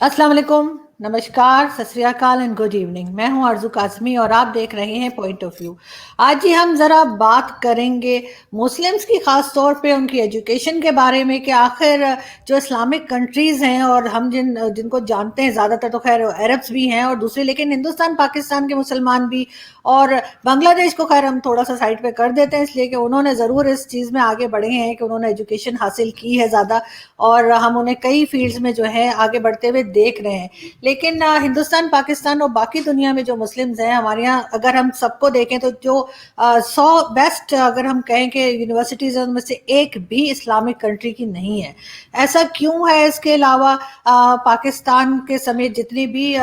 अस्सलाम वालेकुम, नमस्कार, सत श्री अकाल एंड गुड इवनिंग। मैं हूं आरजू कासमी और आप देख रहे हैं पॉइंट ऑफ व्यू। आज ही हम ज़रा बात करेंगे मुस्लिम्स की, ख़ास तौर पे उनकी एजुकेशन के बारे में कि आखिर जो इस्लामिक कंट्रीज़ हैं और हम जिनको जानते हैं ज़्यादातर तो खैर अरब्स भी हैं और दूसरे, लेकिन हिंदुस्तान पाकिस्तान के मुसलमान भी और बांग्लादेश को खैर हम थोड़ा सा साइड पे कर देते हैं, इसलिए कि उन्होंने ज़रूर इस चीज़ में आगे बढ़े हैं कि उन्होंने एजुकेशन हासिल की है ज़्यादा और हम उन्हें कई फील्ड्स में जो है आगे बढ़ते हुए देख रहे हैं। लेकिन हिंदुस्तान पाकिस्तान और बाकी दुनिया में जो मुस्लिम्स हैं हमारे यहाँ, अगर हम सबको देखें तो जो 100 बेस्ट अगर हम कहें कि यूनिवर्सिटीज़ उनमें से एक भी इस्लामिक कंट्री की नहीं है। ऐसा क्यों है? इसके अलावा पाकिस्तान के समेत जितने भी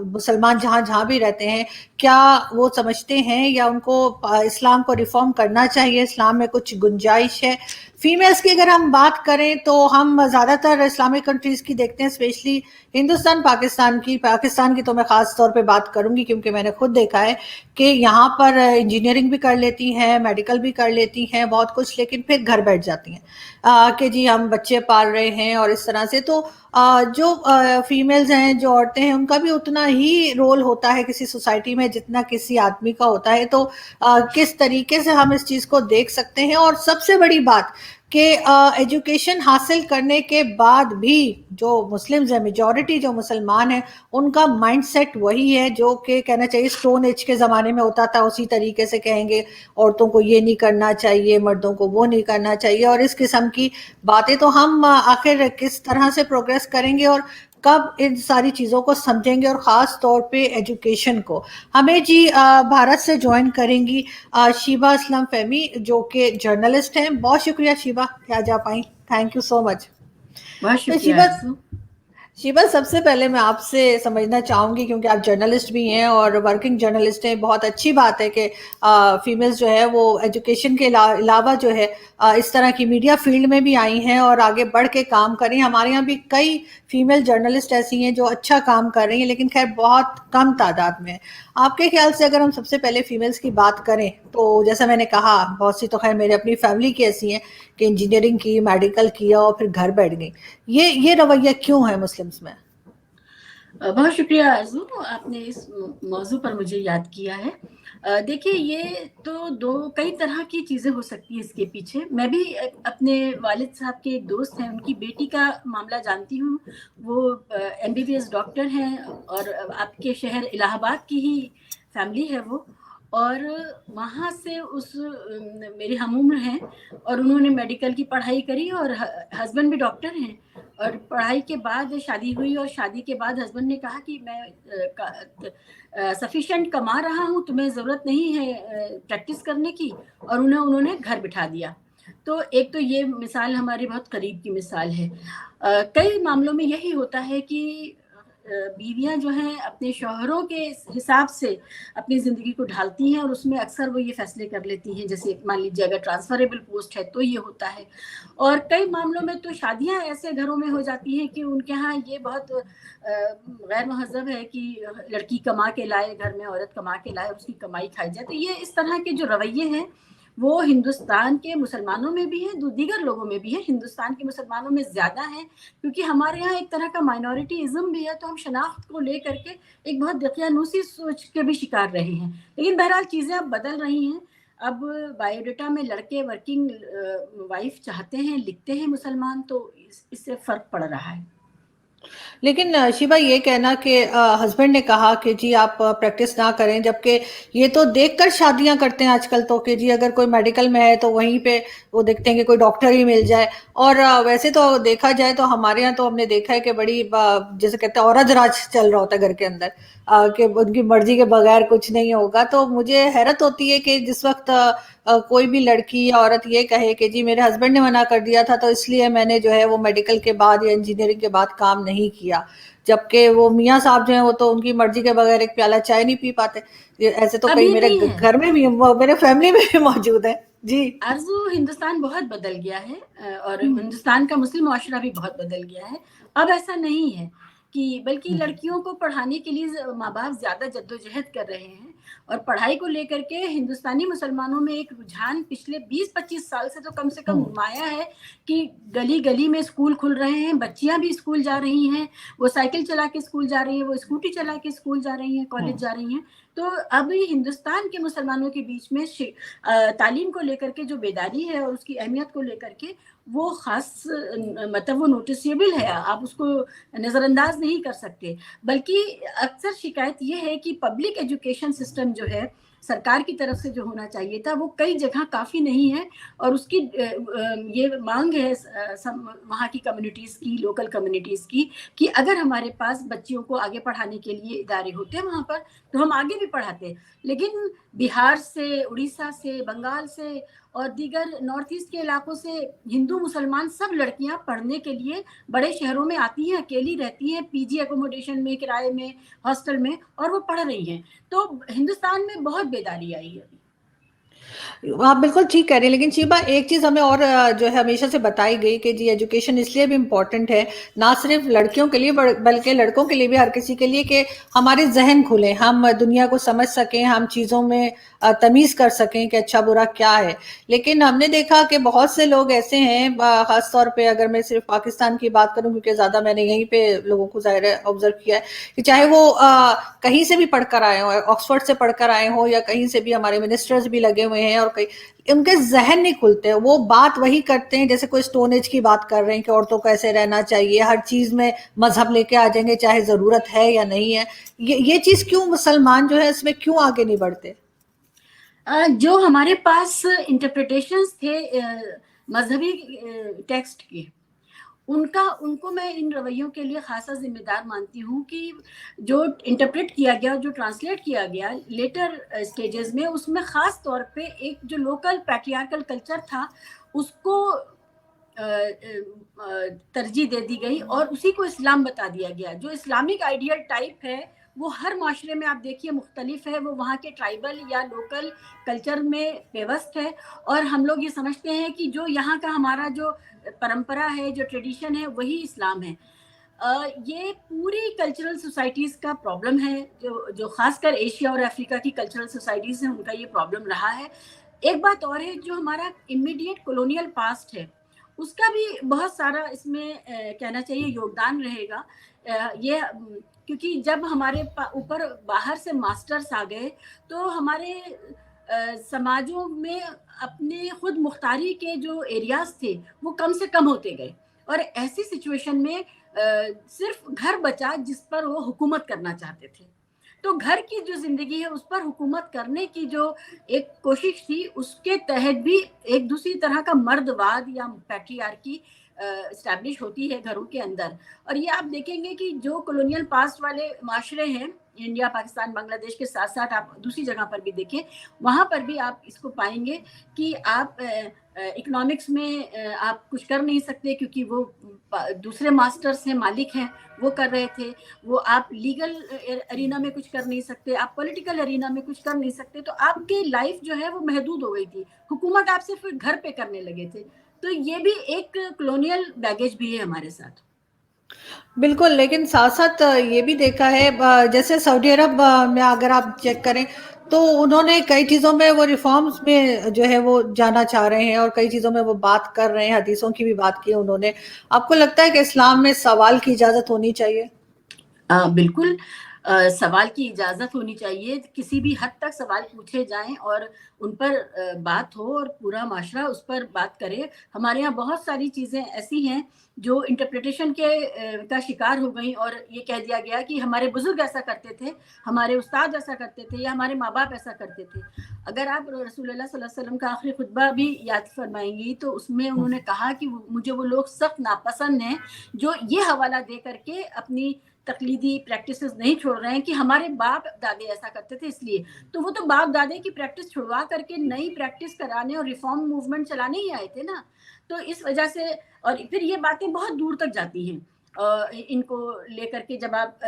मुसलमान जहाँ जहाँ भी रहते हैं, क्या वो समझते हैं या उनको इस्लाम को रिफॉर्म करना चाहिए? इस्लाम में कुछ गुंजाइश है? फीमेल्स की अगर हम बात करें तो हम ज़्यादातर इस्लामिक कंट्रीज़ की देखते हैं, स्पेशली हिंदुस्तान पाकिस्तान की तो मैं ख़ास तौर पे बात करूंगी क्योंकि मैंने खुद देखा है कि यहाँ पर इंजीनियरिंग भी कर लेती हैं, मेडिकल भी कर लेती हैं, बहुत कुछ, लेकिन फिर घर बैठ जाती हैं कि जी हम बच्चे पाल रहे हैं और इस तरह से। तो जो फीमेल्स हैं, जो औरतें हैं, उनका भी उतना ही रोल होता है किसी सोसाइटी में जितना किसी आदमी का होता है। तो किस तरीके से हम इस चीज़ को देख सकते हैं? और सबसे बड़ी बात कि एजुकेशन हासिल करने के बाद भी जो मुस्लिम्स हैं, मेजॉरिटी जो मुसलमान हैं, उनका माइंडसेट वही है जो कि कहना चाहिए स्टोन एज के ज़माने में होता था। उसी तरीके से कहेंगे औरतों को ये नहीं करना चाहिए, मर्दों को वो नहीं करना चाहिए और इस किस्म की बातें। तो हम आखिर किस तरह से प्रोग्रेस करेंगे और कब इन सारी चीज़ों को समझेंगे, और ख़ास तौर पे एजुकेशन को? हमें जी भारत से ज्वाइन करेंगी शीबा असलम फहमी, जो कि जर्नलिस्ट हैं। बहुत शुक्रिया शीबा कि आज आप आई, थैंक यू सो मच। बहुत तो शुक्रिया शीबा, आरज़ू। सबसे पहले मैं आपसे समझना चाहूँगी, क्योंकि आप जर्नलिस्ट भी हैं और वर्किंग जर्नलिस्ट हैं। बहुत अच्छी बात है कि फीमेल्स जो है वो एजुकेशन के अलावा जो है इस तरह की मीडिया फील्ड में भी आई हैं और आगे बढ़ के काम करें। हमारे यहाँ भी कई फीमेल जर्नलिस्ट ऐसी हैं जो अच्छा काम कर रही हैं, लेकिन खैर बहुत कम तादाद में है। आपके ख्याल से अगर हम सबसे पहले फीमेल्स की बात करें तो जैसा मैंने कहा, बहुत सी तो खैर मेरे अपनी फैमिली की ऐसी हैं कि इंजीनियरिंग की, मेडिकल किया और फिर घर बैठ गई। ये रवैया क्यों है मुस्लिम्स में? बहुत शुक्रिया आरज़ू, आपने इस मौजू पर मुझे याद किया है। देखिए, ये तो दो कई तरह की चीज़ें हो सकती हैं इसके पीछे। मैं भी अपने वालिद साहब के एक दोस्त हैं, उनकी बेटी का मामला जानती हूँ। वो एमबीबीएस डॉक्टर हैं और आपके शहर इलाहाबाद की ही फैमिली है वो। और वहाँ से मेरे हम-उम्र हैं और उन्होंने मेडिकल की पढ़ाई करी और हस्बैंड भी डॉक्टर हैं। और पढ़ाई के बाद शादी हुई और शादी के बाद हस्बैंड ने कहा कि मैं सफिशिएंट कमा रहा हूँ, तुम्हें ज़रूरत नहीं है प्रैक्टिस करने की, और उन्होंने घर बिठा दिया। तो एक तो ये मिसाल हमारे बहुत करीब की मिसाल है। कई मामलों में यही होता है कि बीवियाँ जो हैं अपने शौहरों के हिसाब से अपनी ज़िंदगी को ढालती हैं और उसमें अक्सर वो ये फ़ैसले कर लेती हैं, जैसे मान लीजिए अगर ट्रांसफ़रेबल पोस्ट है तो ये होता है। और कई मामलों में तो शादियाँ ऐसे घरों में हो जाती हैं कि उनके यहाँ ये बहुत गैर महज़ब है कि लड़की कमा के लाए, घर में औरत कमा के लाए और उसकी कमाई खाई जाए। तो ये इस तरह के जो रवैये हैं, वो हिंदुस्तान के मुसलमानों में भी हैं, दीगर लोगों में भी हैं। हिंदुस्तान के मुसलमानों में ज़्यादा हैं, क्योंकि हमारे यहाँ एक तरह का माइनॉरिटीज़्म भी है, तो हम शनाख्त को लेकर के एक बहुत दकियानूसी सोच के भी शिकार रहे हैं। लेकिन बहरहाल चीज़ें अब बदल रही हैं। अब बायोडाटा में लड़के वर्किंग वाइफ चाहते हैं, लिखते हैं मुसलमान, तो इससे फ़र्क पड़ रहा है। लेकिन शिवा, ये कहना कि हस्बैंड ने कहा कि जी आप प्रैक्टिस ना करें, जबकि ये तो देखकर शादियां करते हैं आजकल तो कि जी अगर कोई मेडिकल में है तो वहीं पे वो देखते हैं कि कोई डॉक्टर ही मिल जाए। और वैसे तो देखा जाए तो हमारे यहाँ तो हमने देखा है कि बड़ी जैसे कहते हैं औरत राज चल रहा होता है घर के अंदर, कि उनकी मर्जी के बगैर कुछ नहीं होगा। तो मुझे हैरत होती है कि जिस वक्त कोई भी लड़की या औरत ये कहे कि जी मेरे हस्बैंड ने मना कर दिया था तो इसलिए मैंने जो है वो मेडिकल के बाद या इंजीनियरिंग के बाद काम नहीं किया, जबकि वो मियाँ साहब जो हैं वो तो उनकी मर्जी के बगैर एक प्याला चाय नहीं पी पाते। ऐसे तो अब कई ये मेरे नहीं है। घर में भी, मेरे फैमिली में भी मौजूद है जी। आरज़ू, हिंदुस्तान बहुत बदल गया है और हिंदुस्तान का मुस्लिम मुआशरा भी बहुत बदल गया है। अब ऐसा नहीं है कि बल्कि लड़कियों को पढ़ाने के लिए माँ-बाप ज़्यादा जद्दोजहद कर रहे हैं। اور پڑھائی کو लेकर के हिंदुस्तानी मुसलमानों में एक रुझान पिछले 20-25 साल से तो कम से कम नुमाया है कि गली गली में स्कूल खुल रहे हैं, बच्चियां भी स्कूल जा रही हैं, वो साइकिल चला के स्कूल जा रही हैं, वो स्कूटी चला के स्कूल जा रही हैं, कॉलेज जा रही हैं। तो अब हिंदुस्तान के मुसलमानों के बीच में तालीम को लेकर के जो बेदारी है और उसकी अहमियत को लेकर के वो खास मतलब वो नोटिसेबल है, आप उसको नज़रअंदाज नहीं कर सकते। बल्कि अक्सर शिकायत ये है कि पब्लिक एजुकेशन सिस्टम जो है सरकार की तरफ से जो होना चाहिए था वो कई जगह काफ़ी नहीं है, और उसकी ये मांग है वहाँ की कम्युनिटीज़ की, लोकल कम्युनिटीज़ की, कि अगर हमारे पास बच्चियों को आगे पढ़ाने के लिए इदारे होते वहाँ पर तो हम आगे भी पढ़ाते। लेकिन बिहार से, उड़ीसा से, बंगाल से और दीगर नॉर्थ ईस्ट के इलाकों से हिंदू मुसलमान सब लड़कियां पढ़ने के लिए बड़े शहरों में आती हैं, अकेली रहती हैं, पीजी एकोमोडेशन में, किराए में, हॉस्टल में, और वो पढ़ रही हैं। तो हिंदुस्तान में बहुत बेदारी आई है। आप बिल्कुल ठीक कह रही हैं, लेकिन शीबा एक चीज हमें और जो है हमेशा से बताई गई कि जी एजुकेशन इसलिए भी इम्पोर्टेंट है, ना सिर्फ लड़कियों के लिए बल्कि लड़कों के लिए भी, हर किसी के लिए, कि हमारे जहन खुले, हम दुनिया को समझ सकें, हम चीजों में तमीज कर सकें कि अच्छा बुरा क्या है। लेकिन हमने देखा कि बहुत से लोग ऐसे हैं, खासतौर पे अगर मैं सिर्फ पाकिस्तान की बात करूं क्योंकि ज्यादा मैंने यहीं पे लोगों को जाहिर है ऑब्जर्व किया है, कि चाहे वो कहीं से भी पढ़कर आए हो, ऑक्सफोर्ड से पढ़कर आए हो या कहीं से भी, हमारे मिनिस्टर्स भी लगे हुए हैं, और कई उनके जहन नहीं खुलते, वो बात वही करते हैं जैसे कोई स्टोन एज की बात कर रहे हैं कि औरतों को ऐसे रहना चाहिए, हर चीज में मजहब लेके आ जाएंगे चाहे जरूरत है या नहीं है। ये चीज क्यों मुसलमान जो है इसमें क्यों आगे नहीं बढ़ते? जो हमारे पास इंटरप्रिटेशंस थे मजहबी टेक्स्ट के, उनको मैं इन रवैयों के लिए खासा जिम्मेदार मानती हूँ कि जो इंटरप्रेट किया गया, जो ट्रांसलेट किया गया लेटर स्टेजेस में, उसमें ख़ास तौर पे एक जो लोकल पैट्रियार्कल कल्चर था उसको तरजीह दे दी गई और उसी को इस्लाम बता दिया गया। जो इस्लामिक आइडियल टाइप है वो हर माशरे में आप देखिए मुख्तलिफ है, वो वहाँ के ट्राइबल या लोकल कल्चर में व्यवस्थ है, और हम लोग ये समझते हैं कि जो यहाँ का हमारा जो परंपरा है, जो ट्रेडिशन है, वही इस्लाम है। ये पूरी कल्चरल सोसाइटीज़ का प्रॉब्लम है, जो खासकर एशिया और अफ्रीका की कल्चरल सोसाइटीज़ हैं, उनका ये प्रॉब्लम रहा है। एक बात और है, जो हमारा इमीडिएट कॉलोनियल पास्ट है उसका भी बहुत सारा इसमें कहना चाहिए योगदान रहेगा। ये क्योंकि जब हमारे ऊपर बाहर से मास्टर्स आ गए तो हमारे समाजों में अपने खुद मुख्तारी के जो एरियाज थे वो कम से कम होते गए, और ऐसी सिचुएशन में सिर्फ घर बचा जिस पर वो हुकूमत करना चाहते थे। तो घर की जो जिंदगी है उस पर हुकूमत करने की जो एक कोशिश थी, उसके तहत भी एक दूसरी तरह का मर्दवाद या पैट्रियार्की एस्टैब्लिश होती है घरों के अंदर। और ये आप देखेंगे कि जो कॉलोनियल पास्ट वाले माशरे हैं, इंडिया, पाकिस्तान, बांग्लादेश के साथ साथ आप दूसरी जगह पर भी देखें, वहाँ पर भी आप इसको पाएंगे कि आप इकोनॉमिक्स में आप कुछ कर नहीं सकते क्योंकि वो दूसरे मास्टर्स हैं, मालिक हैं, वो कर रहे थे। वो आप लीगल अरीना में कुछ कर नहीं सकते, आप पॉलिटिकल अरीना में कुछ कर नहीं सकते, तो आपकी लाइफ जो है वो महदूद हो गई थी। हुकूमत आप सिर्फ घर पे करने लगे थे। तो ये भी एक कॉलोनियल बैगेज भी है हमारे साथ। बिल्कुल, लेकिन साथ साथ ये भी देखा है, जैसे सऊदी अरब में अगर आप चेक करें तो उन्होंने कई चीज़ों में वो रिफॉर्म्स में जो है वो जाना चाह रहे हैं और कई चीज़ों में वो बात कर रहे हैं, हदीसों की भी बात की उन्होंने। आपको लगता है कि इस्लाम में सवाल की इजाज़त होनी चाहिए? बिल्कुल, सवाल की इजाज़त होनी चाहिए, किसी भी हद तक सवाल पूछे जाएं और उन पर बात हो और पूरा माशरा उस पर बात करे। हमारे यहाँ बहुत सारी चीज़ें ऐसी हैं जो इंटरप्रिटेशन के का शिकार हो गई और ये कह दिया गया कि हमारे बुजुर्ग ऐसा करते थे, हमारे उस्ताद ऐसा करते थे या हमारे माँ बाप ऐसा करते थे। अगर आप रसूलुल्लाह सल्लल्लाहु अलैहि वसल्लम का आखिरी खुतबा भी याद फरमाएंगी तो उसमें उन्होंने कहा कि मुझे वो लोग सख्त नापसंद हैं जो ये हवाला दे करके अपनी तकलीदी प्रैक्टिसेस नहीं छोड़ रहे हैं कि हमारे बाप दादे ऐसा करते थे इसलिए। तो वो तो बाप दादे की प्रैक्टिस छुड़वा करके नई प्रैक्टिस कराने और रिफॉर्म मूवमेंट चलाने ही आए थे ना। तो इस वजह से, और फिर ये बातें बहुत दूर तक जाती हैं इनको लेकर के जब आप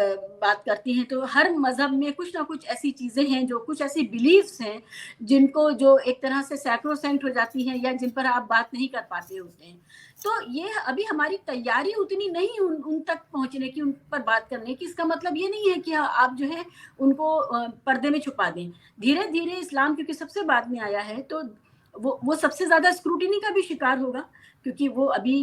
बात करती हैं तो हर मज़हब में कुछ ना कुछ ऐसी चीज़ें हैं, जो कुछ ऐसी बिलीफ्स हैं जिनको जो एक तरह से सैक्रोसेंट हो जाती हैं या जिन पर आप बात नहीं कर पाते होते हैं। तो ये अभी हमारी तैयारी उतनी नहीं उन तक पहुँचने की, उन पर बात करने की। इसका मतलब ये नहीं है कि आप जो है उनको पर्दे में छुपा दें। धीरे-धीरे इस्लाम क्योंकि सबसे बाद में आया है, तो वो सबसे ज़्यादा स्क्रूटिनी का भी शिकार होगा, क्योंकि वो अभी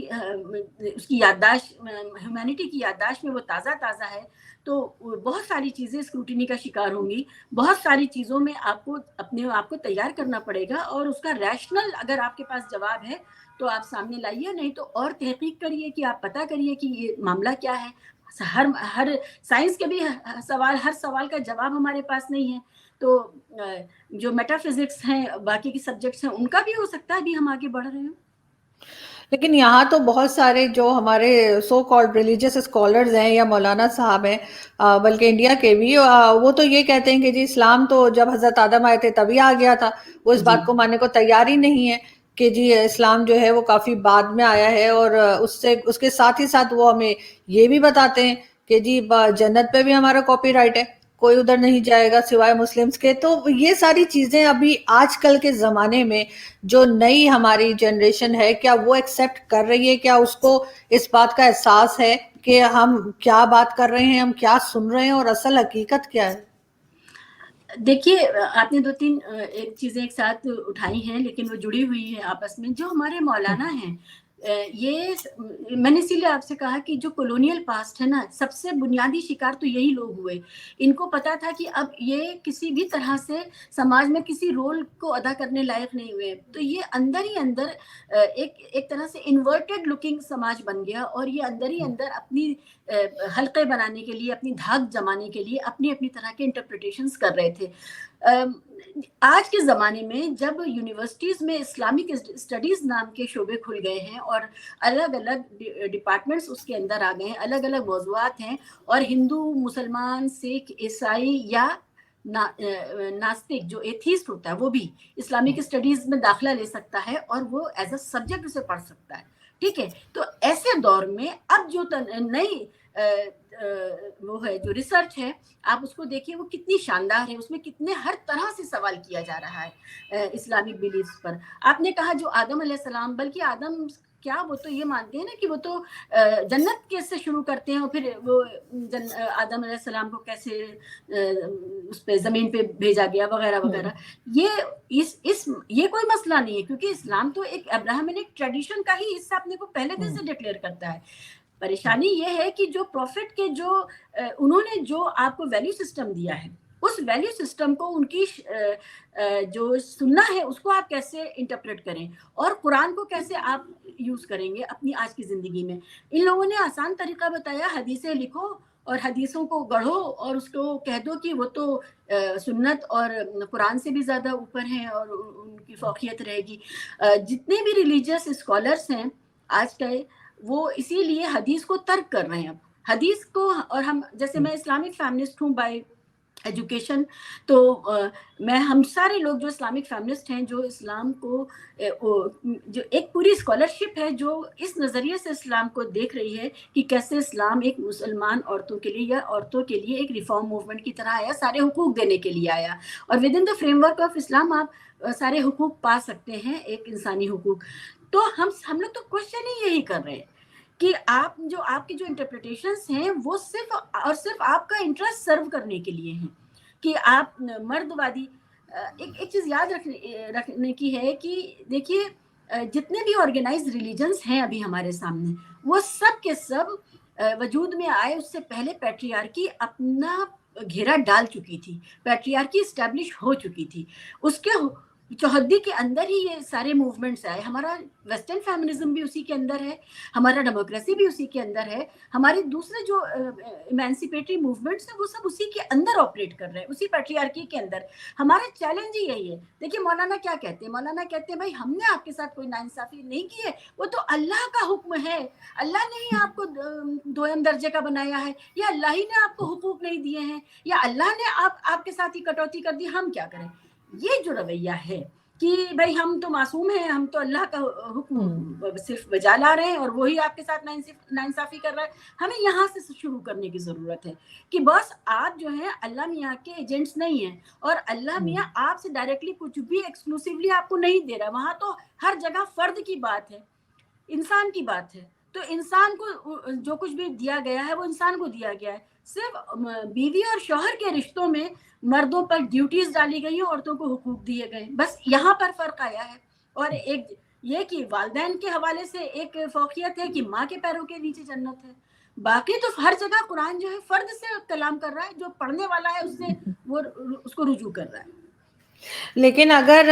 उसकी याददाश्त, ह्यूमैनिटी की याददाश्त में वो ताज़ा है, तो बहुत सारी चीज़ें स्क्रूटिनी का शिकार होंगी। बहुत सारी चीज़ों में आपको अपने आप को तैयार करना पड़ेगा, और उसका रैशनल अगर आपके पास जवाब है तो आप सामने लाइए, नहीं तो और तहकीक करिए कि आप पता करिए कि ये मामला क्या है। हर साइंस के भी हर सवाल का जवाब हमारे पास नहीं है, तो जो मेटाफिजिक्स हैं, बाकी की सब्जेक्ट्स हैं, उनका भी हो सकता है अभी हम आगे बढ़ रहे हो। लेकिन यहाँ तो बहुत सारे जो हमारे सो कॉल्ड रिलीजियस स्कॉलर्स हैं या मौलाना साहब हैं, बल्कि इंडिया के भी, वो तो ये कहते हैं कि जी इस्लाम तो जब हजरत आदम आए थे तभी आ गया था। वो इस जी बात को मानने को तैयार ही नहीं है कि जी इस्लाम जो है वो काफी बाद में आया है। और उससे उसके साथ ही साथ वो हमें ये भी बताते हैं कि जी जन्नत पे भी हमारा कॉपीराइट है, कोई उधर नहीं जाएगा सिवाय मुस्लिम्स के। तो ये सारी चीजें अभी आजकल के जमाने में जो नई हमारी जनरेशन है, क्या वो एक्सेप्ट कर रही है? क्या उसको इस बात का एहसास है कि हम क्या बात कर रहे हैं, हम क्या सुन रहे हैं और असल हकीकत क्या है? देखिए, आपने 2-3 एक चीज़ें एक साथ उठाई हैं, लेकिन वो जुड़ी हुई हैं आपस में। जो हमारे मौलाना हैं, मैंने इसीलिए आपसे कहा कि जो कॉलोनियल पास्ट है ना, सबसे बुनियादी शिकार तो यही लोग हुए। इनको पता था कि अब ये किसी भी तरह से समाज में किसी रोल को अदा करने लायक नहीं हुए। तो ये अंदर ही अंदर एक तरह से इन्वर्टेड लुकिंग समाज बन गया, और ये अंदर ही अंदर अपनी हल्के बनाने के लिए, अपनी धाक जमाने के लिए अपनी-अपनी तरह के इंटरप्रिटेशंस कर रहे थे। आज के ज़माने में जब यूनिवर्सिटीज़ में इस्लामिक स्टडीज़ नाम के शोबे खुल गए हैं, और अलग-अलग डिपार्टमेंट्स उसके अंदर आ गए हैं, अलग-अलग मौज़ूआत हैं, और हिंदू, मुसलमान, सिख, ईसाई या नास्तिक जो एथीस्ट होता है, वो भी इस्लामिक स्टडीज़ में दाखिला ले सकता है, और वो एज़ अ सब्जेक्ट उसे पढ़ सकता है। ठीक है? तो ऐसे दौर में अब जो नई वो है, जो रिसर्च है, आप उसको देखिए, वो कितनी शानदार है। उसमें कितने हर तरह से सवाल किया जा रहा है इस्लामिक बिलीफ्स पर। आपने कहा जो आदम अलैहिस्सलाम, बल्कि आदम क्या, वो तो ये मानते हैं ना कि वो तो जन्नत कैसे शुरू करते हैं, और फिर वो आदम अलैहिस्सलाम को कैसे उस पे ज़मीन पे भेजा गया, वगैरह। ये ये कोई मसला नहीं है, क्योंकि इस्लाम तो एक अब्राहमिक ट्रेडिशन का ही हिस्सा अपने को पहले दिन से डिक्लेयर करता है। परेशानी ये है कि जो प्रॉफिट के जो उन्होंने जो आपको वैल्यू सिस्टम दिया है, उस वैल्यू सिस्टम को उनकी जो सुन्ना है उसको आप कैसे इंटरप्रेट करें, और कुरान को कैसे आप यूज करेंगे अपनी आज की जिंदगी में। इन लोगों ने आसान तरीका बताया, हदीसें लिखो और हदीसों को गढ़ो, और उसको कह दो कि वो तो सुन्नत और कुरान से भी ज्यादा ऊपर हैं, और उनकी फौकियत रहेगी। जितने भी रिलीजियस स्कॉलर्स हैं आज के, वो इसीलिए हदीस को तर्क कर रहे हैं अब हदीस को। और हम, जैसे मैं इस्लामिक फेमिनिस्ट हूँ बाय एजुकेशन, तो हम सारे लोग जो इस्लामिक फेमिनिस्ट हैं, जो इस्लाम को जो एक पूरी स्कॉलरशिप है जो इस नज़रिए से इस्लाम को देख रही है कि कैसे इस्लाम एक मुसलमान औरतों के लिए या औरतों के लिए एक रिफॉर्म मूवमेंट की तरह आया, सारे हुकूक देने के लिए आया, और with in the framework of Islam आप सारे हुकूक पा सकते हैं, एक इंसानी हुकूक। तो हम लोग तो क्वेश्चन ही यही कर रहे हैं कि आप जो आपके जो इंटरप्रिटेशंस हैं, वो सिर्फ और सिर्फ आपका इंटरेस्ट सर्व करने के लिए हैं, कि आप मर्दवादी। एक चीज याद रखने की है कि देखिए, जितने भी ऑर्गेनाइज्ड रिलीजन्स हैं अभी हमारे सामने, वो सब के सब वजूद में आए उससे पहले पैट्रियार्की अपना घेरा डाल चुकी थी, पैट्रियार्की एस्टैब्लिश हो चुकी थी। उसके चौहद्दी के अंदर ही ये सारे मूवमेंट्स आए। हमारा वेस्टर्न फेमिनिज्म भी उसी के अंदर है, हमारा डेमोक्रेसी भी उसी के अंदर है, हमारे दूसरे जो इमेंसिपेटरी मूवमेंट्स हैं वो सब उसी के अंदर ऑपरेट कर रहे हैं, उसी पैट्रियार्की के अंदर। हमारा चैलेंज ही यही है। देखिए मौलाना क्या कहते हैं, मौलाना कहते हैं भाई हमने आपके साथ कोई नाइंसाफी नहीं की है, वो तो अल्लाह का हुक्म है, अल्लाह ने ही आपको दोयम दर्जे का बनाया है, या अल्लाह ही ने आपको हुकूक नहीं दिए हैं, या अल्लाह ने आपके साथ ही कटौती कर दी, हम क्या करें। ये जो रवैया है, کہ بھائی ہم تو معصوم ہیں, ہم تو اللہ کا حکم صرف بجا لا رہے ہیں اور وہی آپ کے ساتھ ناانصافی کر رہا ہے. ہمیں یہاں سے شروع کرنے کی ضرورت ہے کہ بس آپ جو ہیں اللہ میاں کے ایجنٹس نہیں ہیں, اور اللہ میاں آپ سے ڈائریکٹلی کچھ بھی ایکسکلوسیولی آپ کو نہیں دے رہا. وہاں تو ہر جگہ فرد کی بات ہے, انسان کی بات ہے. تو انسان کو جو کچھ بھی دیا گیا ہے وہ انسان کو دیا گیا ہے. صرف بیوی اور شوہر کے رشتوں میں مردوں پر ڈیوٹیز ڈالی گئی ہیں, عورتوں کو حقوق دیے گئے, بس یہاں پر فرق آیا ہے. اور ایک یہ کہ والدین کے حوالے سے ایک فوقیت ہے کہ ماں کے پیروں کے نیچے جنت ہے. باقی تو ہر جگہ قرآن جو ہے فرد سے کلام کر رہا ہے, جو پڑھنے والا ہے اس سے وہ اس کو رجوع کر رہا ہے. لیکن اگر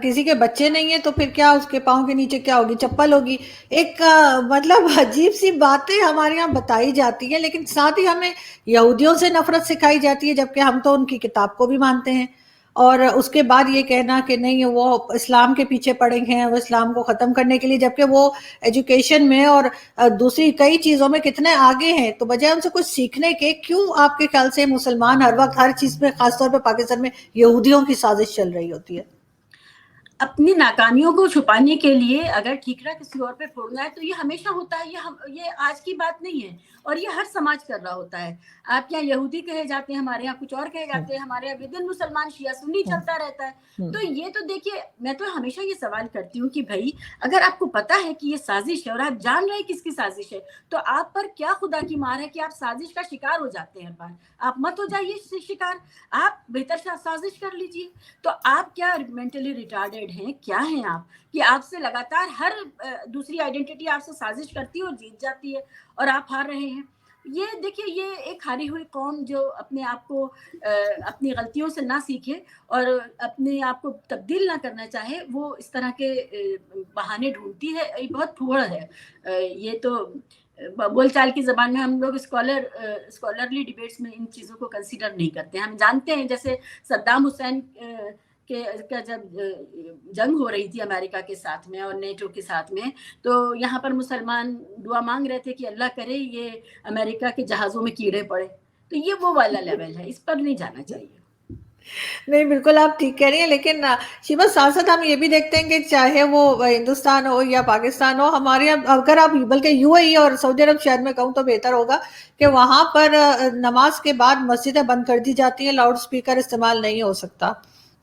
کسی کے بچے نہیں ہیں تو پھر کیا, اس کے پاؤں کے نیچے کیا ہوگی؟ چپل ہوگی. ایک مطلب عجیب سی باتیں ہمارے یہاں بتائی جاتی ہیں, لیکن ساتھ ہی ہمیں یہودیوں سے نفرت سکھائی جاتی ہے, جبکہ ہم تو ان کی کتاب کو بھی مانتے ہیں. اور اس کے بعد یہ کہنا کہ نہیں وہ اسلام کے پیچھے پڑے ہیں, وہ اسلام کو ختم کرنے کے لیے, جبکہ وہ ایجوکیشن میں اور دوسری کئی چیزوں میں کتنے آگے ہیں. تو بجائے ان سے کچھ سیکھنے کے, کیوں آپ کے خیال سے مسلمان ہر وقت ہر چیز پہ, خاص طور پہ پاکستان میں یہودیوں کی سازش چل رہی ہوتی ہے؟ اپنی ناکامیوں کو چھپانے کے لیے اگر ٹھیکرا کسی اور پہ پھوڑنا ہے تو یہ ہمیشہ ہوتا ہے, یہ آج کی بات نہیں ہے, اور یہ ہر سماج کر رہا ہوتا ہے. آپ یہاں یہودی کہے جاتے ہیں, ہمارے یہاں کچھ اور کہے جاتے ہیں, ہمارے یہاں ودن مسلمان شیعہ سنی چلتا رہتا ہے. تو یہ تو دیکھیے, میں تو ہمیشہ یہ سوال کرتی ہوں کہ بھائی اگر آپ کو پتا ہے کہ یہ سازش ہے اور آپ جان رہے ہیں کس کی سازش ہے, تو آپ پر کیا خدا کی مار ہے کہ آپ سازش کا شکار ہو جاتے ہیں ہر بار؟ آپ مت ہو جائیے شکار, آپ بہتر سازش کر لیجیے. تو آپ کیا مینٹلی ریٹارڈیڈ ہیں, کیا ہیں آپ کہ آپ سے لگاتار ہر دوسری آئیڈینٹی آپ سے سازش کرتی ہے اور جیت جاتی ہے, اور آپ ہار رہے ہیں. یہ دیکھیے, یہ ایک ہاری ہوئی قوم جو اپنے آپ کو اپنی غلطیوں سے نہ سیکھے اور اپنے آپ کو تبدیل نہ کرنا چاہے, وہ اس طرح کے بہانے ڈھونڈتی ہے. یہ بہت پھوڑ ہے. یہ تو بول چال کی زبان میں ہم لوگ اسکالرلی ڈیبیٹس میں ان چیزوں کو کنسیڈر نہیں کرتے ہیں. ہم جانتے ہیں جیسے صدام حسین کا جب جنگ ہو رہی تھی امریکہ کے ساتھ میں اور نیٹو کے ساتھ میں, تو یہاں پر مسلمان دعا مانگ رہے تھے کہ اللہ کرے یہ امریکہ کے جہازوں میں کیڑے پڑے. تو یہ وہ والا لیول ہے, اس پر نہیں جانا چاہیے. نہیں بالکل آپ ٹھیک کہہ رہی ہیں, لیکن شیبہ ساتھ ساتھ ہم یہ بھی دیکھتے ہیں کہ چاہے وہ ہندوستان ہو یا پاکستان ہو, ہمارے یہاں اگر آپ بلکہ یو اے ای اور سعودی عرب شاید میں کہوں تو بہتر ہوگا کہ وہاں پر نماز کے بعد مسجدیں بند کر دی جاتی ہیں, لاؤڈ سپیکر استعمال نہیں ہو سکتا.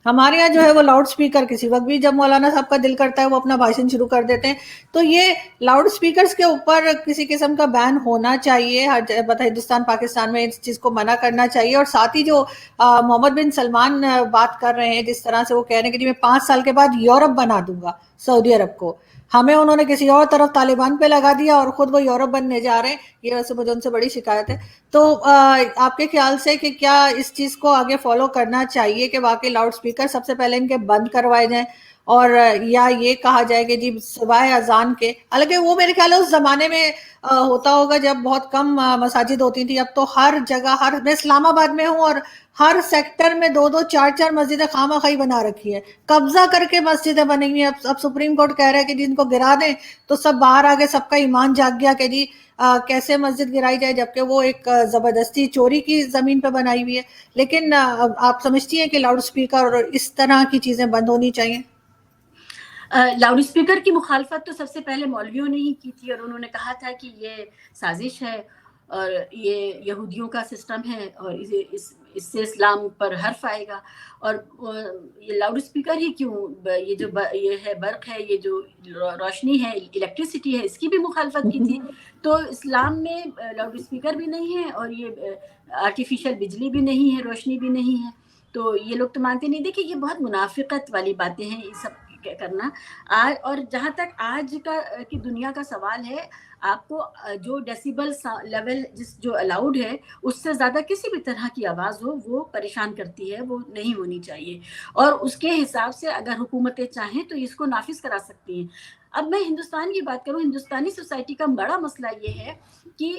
ہمارے یہاں جو ہے وہ لاؤڈ سپیکر کسی وقت بھی جب مولانا صاحب کا دل کرتا ہے وہ اپنا بھاشن شروع کر دیتے ہیں. تو یہ لاؤڈ سپیکرز کے اوپر کسی قسم کا بین ہونا چاہیے, ہر ہندوستان پاکستان میں اس چیز کو منع کرنا چاہیے. اور ساتھ ہی جو محمد بن سلمان بات کر رہے ہیں, جس طرح سے وہ کہہ رہے ہیں کہ جی میں 5 سال کے بعد یورپ بنا دوں گا سعودی عرب کو, ہمیں انہوں نے کسی اور طرف طالبان پہ لگا دیا اور خود وہ یورپ بننے جا رہے ہیں. یہ ویسے مجھے ان سے بڑی شکایت ہے. تو آپ کے خیال سے کہ کیا اس چیز کو آگے فالو کرنا چاہیے کہ واقعی لاؤڈ سپیکر سب سے پہلے ان کے بند کروائے جائیں, اور یا یہ کہا جائے کہ جی صبح اذان کے, حالانکہ وہ میرے خیال ہے اس زمانے میں ہوتا ہوگا جب بہت کم مساجد ہوتی تھی, اب تو ہر جگہ, میں اسلام آباد میں ہوں اور ہر سیکٹر میں 2-2 4-4 مسجدیں خواہ خواہی بنا رکھی ہے, قبضہ کر کے مسجدیں بنی ہوئی ہیں. اب سپریم کورٹ کہہ رہا ہے کہ جن کو گرا دیں, تو سب باہر آگے سب کا ایمان جاگ گیا کہ جی کیسے مسجد گرائی جائے, جبکہ وہ ایک زبردستی چوری کی زمین پہ بنائی ہوئی ہے. لیکن آپ سمجھتی ہیں کہ لاؤڈ سپیکر اور اس طرح کی چیزیں بند ہونی چاہیے؟ لاؤڈ اسپیکر کی مخالفت تو سب سے پہلے مولویوں نے ہی کی تھی, اور انہوں نے کہا تھا کہ یہ سازش ہے اور یہ یہودیوں کا سسٹم ہے اور اس سے اسلام پر حرف آئے گا. اور یہ لاؤڈ اسپیکر ہی کیوں, یہ ہے برق ہے, یہ جو روشنی ہے, الیکٹریسٹی ہے, اس کی بھی مخالفت کی تھی. تو اسلام میں لاؤڈ اسپیکر بھی نہیں ہے اور یہ آرٹیفیشل بجلی بھی نہیں ہے, روشنی بھی نہیں ہے. تو یہ لوگ تو مانتے نہیں. دیکھیں یہ بہت منافقت والی باتیں ہیں یہ سب کرنا. اور جہاں تک آج کی دنیا کا سوال ہے, آپ کو جو ڈیسیبل لیول جو الاؤڈ ہے اس سے زیادہ کسی بھی طرح کی آواز ہو وہ پریشان کرتی ہے, وہ نہیں ہونی چاہیے. اور اس کے حساب سے اگر حکومتیں چاہیں تو اس کو نافذ کرا سکتی ہیں. اب میں ہندوستان کی بات کروں, ہندوستانی سوسائٹی کا بڑا مسئلہ یہ ہے کہ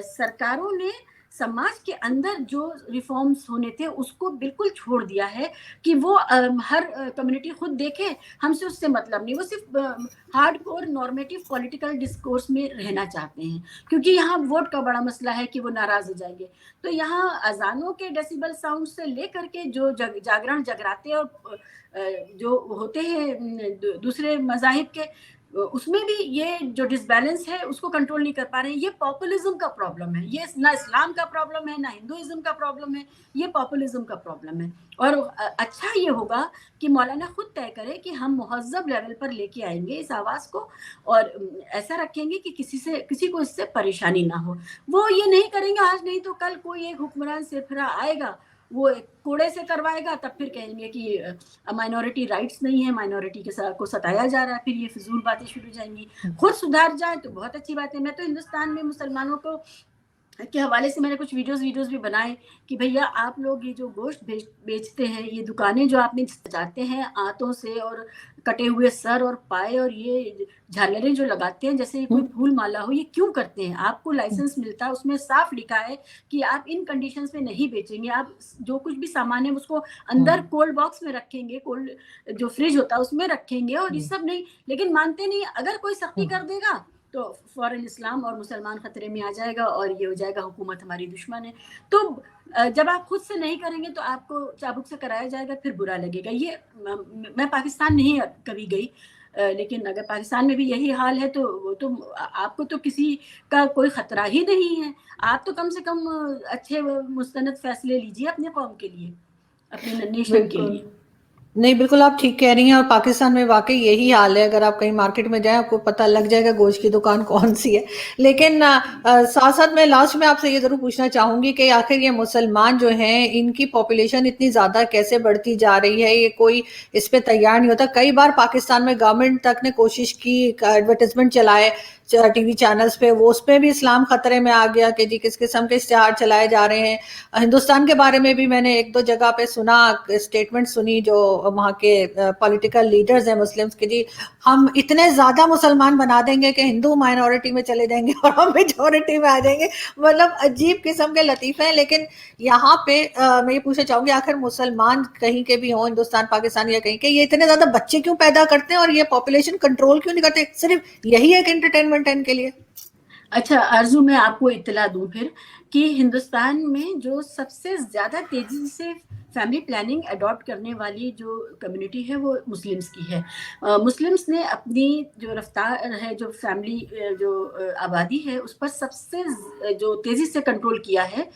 سرکاروں نے समाज के अंदर जो रिफॉर्म्स होने थे उसको बिल्कुल छोड़ दिया है कि वो हर कम्युनिटी खुद देखे, हमसे उससे मतलब नहीं, वो सिर्फ hard core normative political discourse में रहना चाहते हैं, क्योंकि यहाँ वोट का बड़ा मसला है कि वो नाराज हो जाएंगे। तो यहाँ अजानों के डेसिबल साउंड से लेकर के जो जागरण जगराते और जो होते हैं दूसरे मजाहिब के, उसमें भी ये जो डिसबैलेंस है उसको कंट्रोल नहीं कर पा रहे हैं। ये पॉपुलिज्म का प्रॉब्लम है, ये ना इस्लाम का प्रॉब्लम है ना हिंदुइज्म का प्रॉब्लम है, ये पॉपुलिज्म का प्रॉब्लम है। और अच्छा ये होगा कि मौलाना खुद तय करे कि हम मुहज्जब लेवल पर लेके आएंगे इस आवाज़ को, और ऐसा रखेंगे कि किसी को इससे परेशानी ना हो। वो ये नहीं करेंगे आज नहीं तो कल, कोई एक हुक्मरान सिरफिरा आएगा, वो कोड़े से करवाएगा, तब फिर कहेंगे कि माइनॉरिटी राइट्स नहीं है, माइनॉरिटी को सताया जा रहा है, फिर ये फिजूल बातें शुरू हो जाएंगी। खुद सुधार जाए तो बहुत अच्छी बात है। मैं तो हिंदुस्तान में मुसलमानों को के हवाले से मैंने कुछ वीडियोस भी बनाए कि भैया आप लोग ये जो गोश्त बेचते हैं, ये दुकानें जो आपने सजाते हैं आंतों से और कटे हुए सर और पाए, और ये झालरें जो लगाते हैं जैसे कोई फूल माला हो, ये क्यों करते हैं? आपको लाइसेंस मिलता है, उसमें साफ लिखा है कि आप इन कंडीशंस में नहीं बेचेंगे। आप जो कुछ भी सामान है उसको अंदर कोल्ड बॉक्स में रखेंगे, कोल्ड जो फ्रिज होता है उसमें रखेंगे, और ये सब नहीं, लेकिन मानते नहीं। अगर कोई सख्ती कर देगा तो फौरन इस्लाम और मुसलमान खतरे में आ जाएगा और ये हो जाएगा हुकूमत हमारी दुश्मन है। तो जब आप खुद से नहीं करेंगे तो आपको चाबुक से कराया जाएगा, फिर बुरा लगेगा। ये मैं पाकिस्तान नहीं कभी गई, लेकिन अगर पाकिस्तान में भी यही हाल है तो आपको तो किसी का कोई खतरा ही नहीं है। आप तो कम से कम अच्छे मुस्तनद फैसले लीजिए अपने कौम के लिए, अपने नेशन के लिए। नहीं, बिल्कुल आप ठीक कह रही हैं, और पाकिस्तान में वाकई यही हाल है। अगर आप कहीं मार्केट में जाएं आपको पता लग जाएगा गोश्त की दुकान कौन सी है। लेकिन साथ साथ मैं लास्ट में आपसे ये जरूर पूछना चाहूंगी कि आखिर ये मुसलमान जो हैं इनकी पॉपुलेशन इतनी ज्यादा कैसे बढ़ती जा रही है, ये कोई इस पे तैयार नहीं होता। कई बार पाकिस्तान में गवर्नमेंट तक ने कोशिश की, एडवर्टाइजमेंट चलाए टीवी चैनल्स पे, वो उस पे भी इस्लाम खतरे में आ गया कि जी किस किस्म के इश्तिहार चलाए जा रहे हैं। हिंदुस्तान के बारे में भी मैंने एक दो जगह पे सुना, स्टेटमेंट सुनी जो वहाँ के पॉलिटिकल लीडर्स हैं मुस्लिम्स के, जी हम इतने ज्यादा मुसलमान बना देंगे कि हिंदू माइनॉरिटी में चले जाएंगे और हम मेजोरिटी में आ जाएंगे। मतलब अजीब किस्म के लतीफे हैं। लेकिन यहाँ पे मैं ये पूछना चाहूंगी, आखिर मुसलमान कहीं के भी हों, हिंदुस्तान पाकिस्तान या कहीं के, ये इतने ज्यादा बच्चे क्यों पैदा करते हैं और ये पॉपुलेशन कंट्रोल क्यों नहीं करते? सिर्फ यही एक एंटरटेनमेंट है इनके लिए? अच्छा आरजू, मैं आपको इत्तला दूं फिर कि हिंदुस्तान में जो सबसे ज्यादा तेजी से फैमिली प्लानिंग अडॉप्ट करने वाली जो कम्युनिटी है वो मुस्लिम्स की है। मुस्लिम्स ने अपनी जो रफ्तार है, जो फैमिली जो आबादी है, उस पर सबसे जो तेजी से कंट्रोल किया है,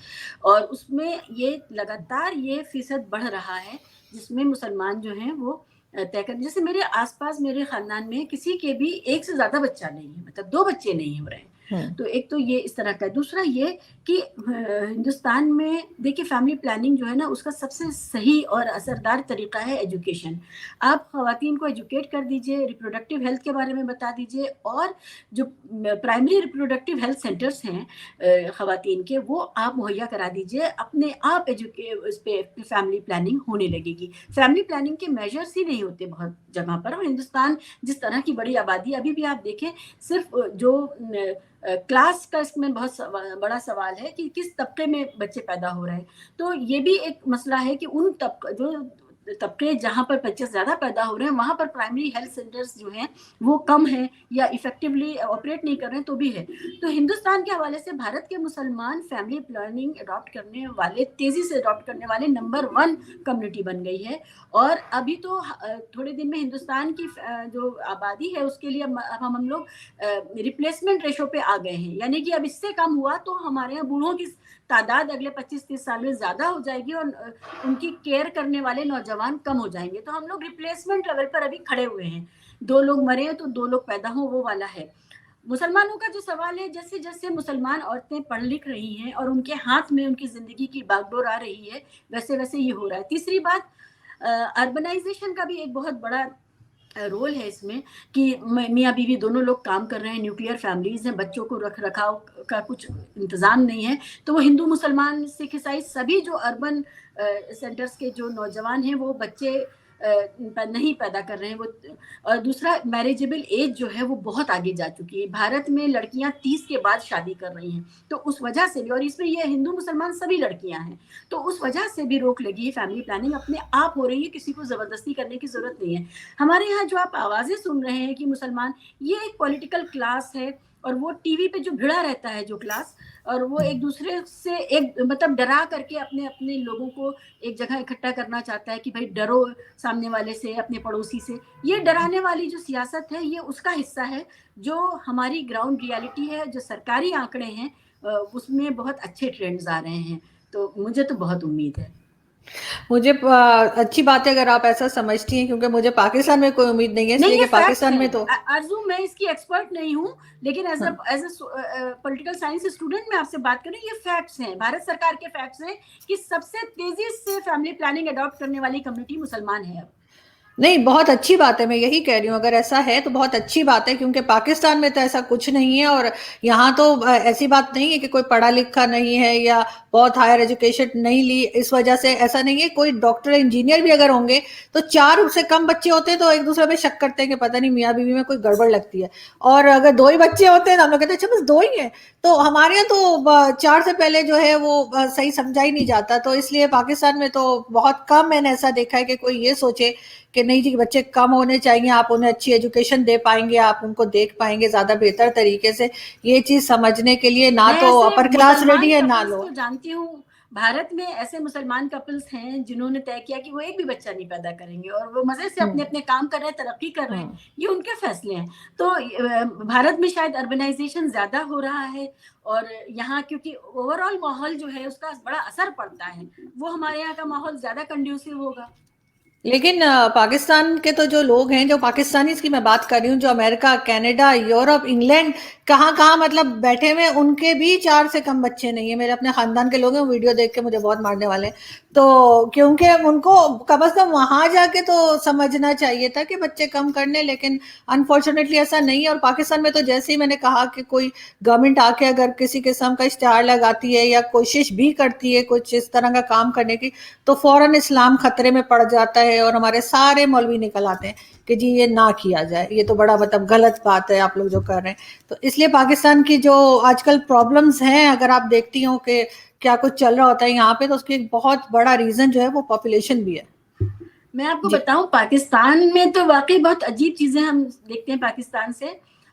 और उसमें ये लगातार ये फीसद बढ़ रहा है जिसमें मुसलमान जो हैं वो तय कर। जैसे मेरे आसपास मेरे खानदान में किसी के भी एक से ज्यादा बच्चा नहीं है, मतलब 2 बच्चे नहीं हो रहे हैं। तो एक तो ये इस तरह का। दूसरा ये कि हिंदुस्तान में देखिए फैमिली प्लानिंग जो है ना, उसका सबसे सही और असरदार तरीका है एजुकेशन। आप खवातीन को एजुकेट कर दीजिए, रिप्रोडक्टिव हेल्थ के बारे में बता दीजिए, और जो प्राइमरी रिप्रोडक्टिव हेल्थ सेंटर्स हैं खवातीन के, वो आप मुहैया करा दीजिए, अपने आप उस पे फैमिली प्लानिंग होने लगेगी। फैमिली प्लानिंग के मेजर्स ही नहीं होते बहुत जगह पर। और हिंदुस्तान जिस तरह की बड़ी आबादी, अभी भी आप देखें, सिर्फ जो क्लास का इसमें बहुत बड़ा सवाल है कि किस तबके में बच्चे पैदा हो रहे हैं। तो ये भी एक मसला है कि उन जो तबके जहाँ पर बच्चे ज़्यादा पैदा हो रहे हैं वहाँ पर प्राइमरी हेल्थ सेंटर्स जो हैं वो कम हैं या इफेक्टिवली ऑपरेट नहीं कर रहे हैं, तो भी है। तो हिंदुस्तान के हवाले से भारत के मुसलमान फैमिली प्लानिंग अडॉप्ट करने वाले, तेज़ी से अडॉप्ट करने वाले नंबर 1 कम्युनिटी बन गई है। और अभी तो थोड़े दिन में हिंदुस्तान की जो आबादी है उसके लिए हम लोग रिप्लेसमेंट रेशो पे आ गए हैं, यानी कि अब इससे कम हुआ तो हमारे यहाँ बूढ़ों की तादाद अगले 25-30 साल में ज्यादा हो जाएगी और उनकी केयर करने वाले नौजवान कम हो जाएंगे। तो हम लोग रिप्लेसमेंट लेवल पर अभी खड़े हुए हैं, 2 लोग मरे तो 2 लोग पैदा हो, वो वाला है। मुसलमानों का जो सवाल है, जैसे जैसे मुसलमान औरतें पढ़ लिख रही हैं और उनके हाथ में उनकी जिंदगी की बागडोर आ रही है, वैसे वैसे ये हो रहा है। तीसरी बात, अर्बनाइजेशन का भी एक बहुत बड़ा रोल है इसमें कि मियाँ बीवी दोनों लोग काम कर रहे हैं, न्यूक्लियर फैमिलीज हैं, बच्चों को रख रखाव का कुछ इंतजाम नहीं है, तो वो हिंदू मुसलमान सिख ईसाई सभी जो अर्बन सेंटर्स के जो नौजवान हैं वो बच्चे نہیں پیدا کر رہے ہیں وہ. اور دوسرا میریجبل ایج جو ہے وہ بہت آگے جا چکی ہے. بھارت میں لڑکیاں 30 کے بعد شادی کر رہی ہیں, تو اس وجہ سے بھی, اور اس میں یہ ہندو مسلمان سبھی لڑکیاں ہیں, تو اس وجہ سے بھی روک لگی ہے. فیملی پلاننگ اپنے آپ ہو رہی ہے, کسی کو زبردستی کرنے کی ضرورت نہیں ہے. ہمارے یہاں جو آپ آوازیں سن رہے ہیں کہ مسلمان, یہ ایک پولیٹیکل کلاس ہے, اور وہ ٹی وی پہ جو بھڑا رہتا ہے جو کلاس, اور وہ ایک دوسرے سے ایک مطلب ڈرا کر کے اپنے اپنے لوگوں کو ایک جگہ اکٹھا کرنا چاہتا ہے کہ بھائی ڈرو سامنے والے سے, اپنے پڑوسی سے. یہ ڈرانے والی جو سیاست ہے یہ اس کا حصہ ہے. جو ہماری گراؤنڈ ریالٹی ہے, جو سرکاری آنکڑے ہیں, اس میں بہت اچھے ٹرینڈز آ رہے ہیں. تو مجھے تو بہت امید ہے. مجھے اچھی بات ہے اگر آپ ایسا سمجھتی ہیں, کیونکہ مجھے پاکستان میں کوئی امید نہیں ہے, اس نہیں, لیے یہ کہ فیکٹس پاکستان ہیں میں تو آرزو. میں اس کی ایکسپرٹ نہیں ہوں, لیکن ایز ہاں اے پولیٹیکل سائنس اسٹوڈنٹ میں آپ سے بات کروں, یہ فیکٹس ہیں, بھارت سرکار کے فیکٹس ہیں کہ سب سے تیزی سے فیملی پلاننگ اڈاپٹ کرنے والی کمیونٹی مسلمان ہے اب. نہیں, بہت اچھی بات ہے, میں یہی کہہ رہی ہوں, اگر ایسا ہے تو بہت اچھی بات ہے, کیونکہ پاکستان میں تو ایسا کچھ نہیں ہے. اور یہاں تو ایسی بات نہیں ہے کہ کوئی پڑھا لکھا نہیں ہے یا بہت ہائر ایجوکیشن نہیں لی, اس وجہ سے ایسا نہیں ہے. کوئی ڈاکٹر انجینئر بھی اگر ہوں گے تو 4 سے کم بچے ہوتے ہیں تو ایک دوسرے پہ شک کرتے ہیں کہ پتہ نہیں میاں بیوی میں کوئی گڑبڑ لگتی ہے. اور اگر 2 ہی بچے ہوتے ہیں تو ہم لوگ کہتے ہیں اچھا بس 2 ہی ہیں. تو ہمارے یہاں تو 4 سے پہلے جو ہے وہ صحیح سمجھا ہی نہیں جاتا. تو اس لیے پاکستان میں تو بہت کم میں نے ایسا دیکھا ہے کہ کوئی یہ سوچے کہ نہیں جی بچے کم ہونے چاہیے, آپ انہیں اچھی ایجوکیشن دے پائیں گے, آپ ان کو دیکھ پائیں گے زیادہ بہتر طریقے سے. یہ چیز سمجھنے کے لیے نہ میں تو ایسے اپر کلاس مسلمان ریڈی ہے نہ کپلز لو. کو جانتی ہوں, بھارت میں ایسے مسلمان کپلز ہیں جنہوں نے طے کیا کہ وہ ایک بھی بچہ نہیں پیدا کریں گے, اور وہ مزے سے اپنے اپنے کام کر رہے ہیں, ترقی کر رہے ہیں. یہ ان کے فیصلے ہیں. تو بھارت میں شاید اربنائزیشن زیادہ ہو رہا ہے, اور یہاں کیونکہ اوور آل ماحول جو ہے اس کا بڑا اثر پڑتا ہے, وہ ہمارے یہاں کا ماحول زیادہ کنڈیوسو ہوگا. لیکن پاکستان کے تو جو لوگ ہیں, جو پاکستانی کی میں بات کر رہی ہوں, جو امریکہ, کینیڈا, یورپ, انگلینڈ, کہاں کہاں مطلب بیٹھے ہوئے, ان کے بھی 4 سے کم بچے نہیں ہیں. میرے اپنے خاندان کے لوگ ہیں, ویڈیو دیکھ کے مجھے بہت مارنے والے ہیں. تو کیونکہ ان کو کم از کم وہاں جا کے تو سمجھنا چاہیے تھا کہ بچے کم کرنے, لیکن انفارچونیٹلی ایسا نہیں ہے. اور پاکستان میں تو جیسے ہی میں نے کہا کہ کوئی گورنمنٹ آ کے اگر کسی قسم کا اشتہار لگاتی ہے یا کوشش بھی کرتی ہے کچھ اس طرح کا کام کرنے کی, تو فوراً اسلام خطرے میں پڑ جاتا ہے, اور ہمارے سارے مولوی نکل آتے ہیں کہ جی یہ نہ کیا جائے, یہ تو بڑا مطلب غلط بات ہے آپ لوگ جو کر رہے ہیں. تو اس لیے پاکستان کی جو آج کل پرابلمز ہیں, اگر آپ دیکھتی ہوں کہ کیا کچھ چل رہا ہوتا ہے یہاں پہ, تو اس کی ایک بہت بڑا ریزن جو ہے وہ پاپولیشن بھی ہے. میں آپ کو جی بتاؤں, پاکستان میں تو واقعی بہت عجیب چیزیں ہم دیکھتے ہیں پاکستان سے.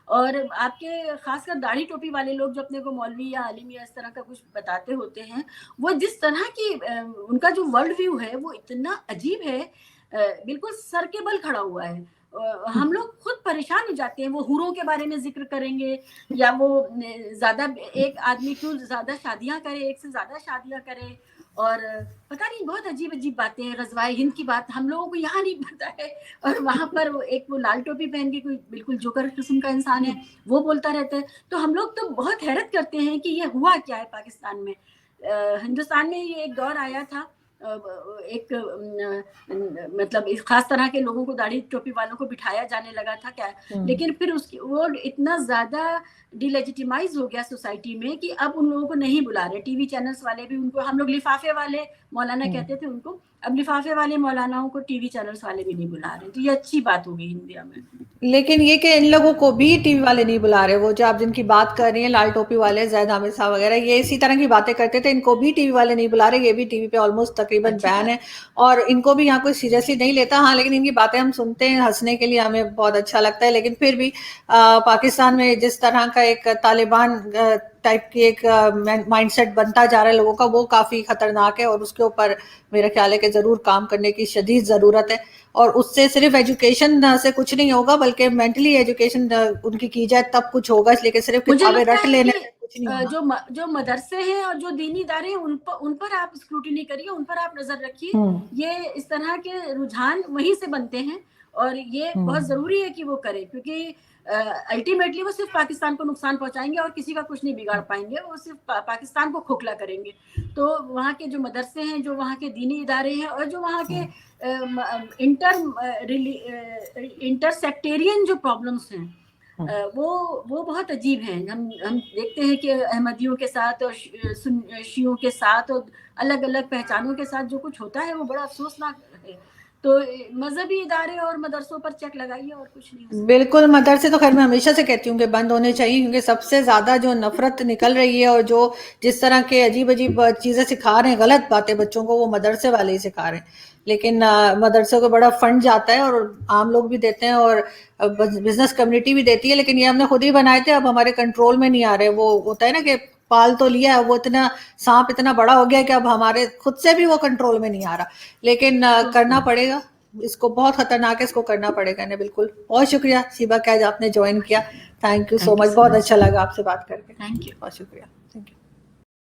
اور آپ کے خاص کر داڑھی ٹوپی والے لوگ جو اپنے کو مولوی یا عالم یا اس طرح کا کچھ بتاتے ہوتے ہیں, وہ جس طرح کی ان کا جو ورلڈ ویو ہے وہ اتنا عجیب ہے, بالکل سر کے بل کھڑا ہوا ہے. ہم لوگ خود پریشان ہو جاتے ہیں. وہ حوروں کے بارے میں ذکر کریں گے, یا وہ زیادہ ایک آدمی کیوں زیادہ شادیاں کرے, ایک سے زیادہ شادیاں کرے, اور پتہ نہیں بہت عجیب عجیب باتیں ہیں. غزوہ ہند کی بات ہم لوگوں کو یہاں نہیں پتا ہے, اور وہاں پر وہ لال ٹوپی پہن کے کوئی بالکل جوکر قسم کا انسان ہے, وہ بولتا رہتا ہے. تو ہم لوگ تو بہت حیرت کرتے ہیں کہ یہ ہوا کیا ہے پاکستان میں. ہندوستان میں یہ ایک دور آیا تھا, ایک مطلب خاص طرح کے لوگوں کو, داڑھی ٹوپی والوں کو بٹھایا جانے لگا تھا کیا, لیکن پھر وہ اتنا زیادہ ڈی لیجیٹیمائز ہو گیا سوسائٹی میں کہ اب ان لوگوں کو نہیں بلا رہے. ٹی وی چینلز والے بھی ان کو, ہم لوگ لفافے والے مولانا کہتے تھے ان کو, اب لفافے والے مولاناؤں کو ٹی وی چینلز والے بھی نہیں بلا رہے. تو یہ اچھی بات ہو گئی انڈیا میں. لیکن یہ کہ ان لوگوں کو بھی ٹی وی والے نہیں بلا رہے. وہ جو آپ جن کی بات کر رہی ہیں, لال ٹوپی والے, زید حامد صاحب وغیرہ, یہ اسی طرح کی باتیں کرتے تھے, ان کو بھی ٹی وی والے نہیں بلا رہے. یہ بھی ٹی وی پہ آلموسٹ تقریباً اچھی بین ہے, بات. اور ان کو بھی یہاں کوئی سیریسلی نہیں لیتا. ہاں لیکن ان کی باتیں ہم سنتے ہیں, ہنسنے کے لیے ہمیں بہت اچھا لگتا ہے. لیکن پھر بھی پاکستان میں جس طرح کا ایک طالبان ٹائپ کی ایک مائنڈ سیٹ بنتا جا رہا ہے لوگوں کا, وہ کافی خطرناک ہے, اور اس کے اوپر میرا خیال ہے کہ ضرور کام کرنے کی شدید ضرورت ہے. اور اس سے صرف ایجوکیشن سے کچھ نہیں ہوگا, بلکہ مینٹلی ایجوکیشن ان کی جائے تب کچھ ہوگا, اس لیے کہ صرف مجھے کتابیں لگتا رٹ ہے لینے سے کچھ نہیں کہ ہونا. جو مدرسے ہیں اور جو دینی ادارے ہیں, ان پر آپ اسکروٹنی کریے, ان پر آپ نظر رکھیے. یہ اس طرح کے رجحان وہیں سے بنتے ہیں, اور یہ بہت ضروری ہے کہ وہ کرے, کیونکہ الٹیمیٹلی وہ صرف پاکستان کو نقصان پہنچائیں گے اور کسی کا کچھ نہیں بگاڑ پائیں گے. وہ صرف پاکستان کو کھوکھلا کریں گے. تو وہاں کے جو مدرسے ہیں, جو وہاں کے دینی ادارے ہیں, اور جو وہاں کے انٹر سیکٹیرین جو پرابلمس ہیں, وہ بہت عجیب ہیں. ہم دیکھتے ہیں کہ احمدیوں کے ساتھ اور شیعوں کے ساتھ اور الگ الگ پہچانوں کے ساتھ جو کچھ ہوتا ہے وہ بڑا افسوسناک ہے. تو مذہبی ادارے اور مدرسوں پر چیک لگائیے اور کچھ نہیں ہو سکتا. بالکل مدرسے تو خیر میں ہمیشہ سے کہتی ہوں کہ بند ہونے چاہیے، کیونکہ سب سے زیادہ جو نفرت نکل رہی ہے اور جو جس طرح کے عجیب عجیب چیزیں سکھا رہے ہیں، غلط باتیں بچوں کو، وہ مدرسے والے ہی سکھا رہے ہیں. لیکن مدرسے کو بڑا فنڈ جاتا ہے اور عام لوگ بھی دیتے ہیں اور بزنس کمیونٹی بھی دیتی ہے، لیکن یہ ہم نے خود ہی بنائے تھے، اب ہمارے کنٹرول میں نہیں آ رہے. وہ ہوتا ہے نا کہ پال تو لیا ہے، وہ اتنا سانپ اتنا بڑا ہو گیا کہ اب ہمارے خود سے بھی وہ کنٹرول میں نہیں آ رہا. لیکن کرنا پڑے گا اس کو، بہت خطرناک ہے، اس کو کرنا پڑے گا. بالکل. بہت شکریہ شیبہ کہ آج آپ نے جوائن کیا. تھینک یو سو مچ. بہت اچھا لگا آپ سے بات کر کے. Thank you. بہت شکریہ. Thank you.